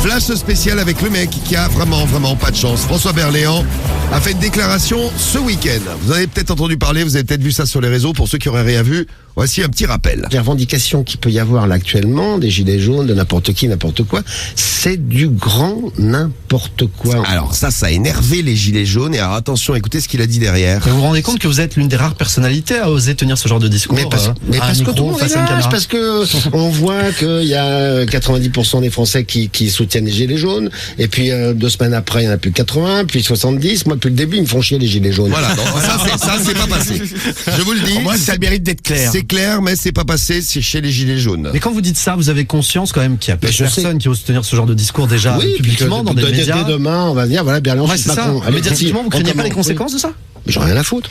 Flash spécial avec le mec qui a vraiment pas de chance. François Berléand a fait une déclaration ce week-end. Vous avez peut-être entendu parler, vous avez peut-être vu ça sur les réseaux. Pour ceux qui auraient rien vu, voici un petit rappel. Les revendications qu'il peut y avoir là actuellement, des gilets jaunes, de n'importe qui, n'importe quoi, c'est du grand n'importe quoi. Alors ça a énervé les gilets jaunes. Et alors attention, écoutez ce qu'il a dit derrière. Vous vous rendez compte que vous êtes l'une des rares personnalités à oser tenir ce genre de discours Mais parce que tout le monde est lâche, parce que on voit qu'il y a 90% des Français qui soutiennent les gilets jaunes, et puis 2 semaines après, il y en a plus de 80, puis 70. Moi, depuis le début, ils me font chier les gilets jaunes. Voilà, donc, ça c'est pas passé. Je vous le dis. Moi, ça mérite d'être clair. C'est clair, mais c'est pas passé, c'est chez les gilets jaunes. Mais quand vous dites ça, vous avez conscience quand même qu'il y a peu de personnes qui osent tenir ce genre de discours déjà Oui, publiquement dans des médias. Dès demain, on va dire, voilà, Berléand, Ouais, c'est ça. Médiatiquement, vous craignez pas les conséquences de ça? Mais j'en ai rien à foutre.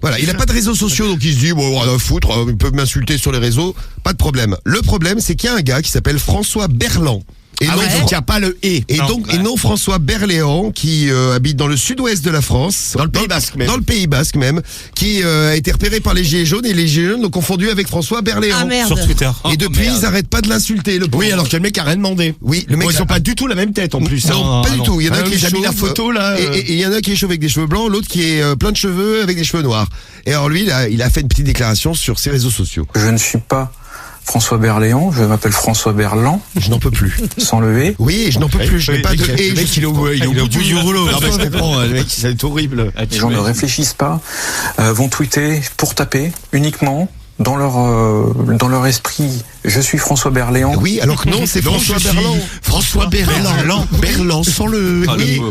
Voilà, il a pas de réseaux sociaux, donc il se dit, bon, rien à foutre, ils peuvent m'insulter sur les réseaux, pas de problème. Le problème, c'est qu'il y a un gars qui s'appelle François Berléand. Et donc il n'y a pas le « et ». Et non François Berléand, qui habite dans le sud-ouest de la France. Dans le Pays Basque même. Dans le Pays Basque même, qui a été repéré par les gilets jaunes, et les gilets jaunes l'ont confondu avec François Berléand. Ah merde. Sur Twitter. Et depuis, ils arrêtent pas de l'insulter, le pauvre. Oui, alors que le mec a rien demandé. Oui, le mec Ils ont pas du tout la même tête en plus. Non, pas du tout. Il y en a qui est mis la chauve, photo là. Et il y en a qui est chauve avec des cheveux blancs, l'autre qui est plein de cheveux avec des cheveux noirs. Et alors lui, il a fait une petite déclaration sur ses réseaux sociaux. Je ne suis pas François Berléand, je m'appelle François Berland, Je n'en peux plus. sans le E. Oui, je n'en peux plus. Je n'ai pas de. Le mec, il est au bout du rouleau. Non, mais je comprends, le mec, c'est horrible. Les gens ne réfléchissent pas, vont tweeter pour taper uniquement dans leur esprit. Je suis François Berléand. Oui, alors que non, c'est François Berland. François Berland. Berland sans le. Oui.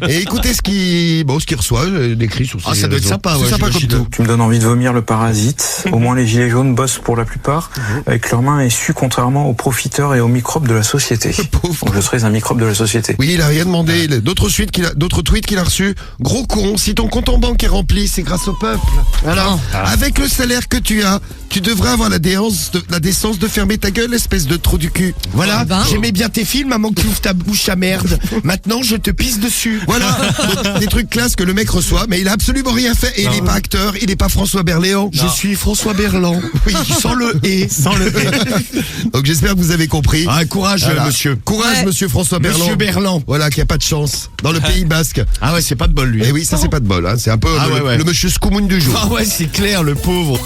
Et écoutez ce qu'il reçoit, décrit sur ses Ah, ça doit être réseaux. sympa, ouais. C'est sympa comme j'imagine. tout. Tu me donnes envie de vomir le parasite. Au moins les gilets jaunes bossent pour la plupart avec leurs mains essuies, contrairement aux profiteurs et aux microbes de la société. Pauvre. Donc je serais un microbe de la société. Oui, il a rien demandé. D'autres tweets qu'il a reçus. Gros con, si ton compte en banque est rempli, c'est grâce au peuple. Voilà. Avec le salaire que tu as, tu devrais avoir la décence de fermer ta gueule, espèce de trou du cul. Voilà, Ben. j'aimais bien tes films, maman que tu ouvres ta bouche à merde. Maintenant, je te pisse dessus. Voilà. Donc, des trucs classes que le mec reçoit, mais il a absolument rien fait. Et il n'est pas acteur, il n'est pas François Berléand. Je suis François Berland. Oui, sans le et. Sans le et. Donc j'espère que vous avez compris. Ah, courage, Voilà. monsieur. Courage, Ouais. monsieur François Berland. Monsieur Berland. Voilà, qui a pas de chance. Dans le Pays Basque. Ah ouais, c'est pas de bol, lui. Et oui, ça c'est pas de bol. Hein. C'est un peu Ah ouais. le monsieur Scoumoun du jour. Ah ouais, c'est clair, le pauvre.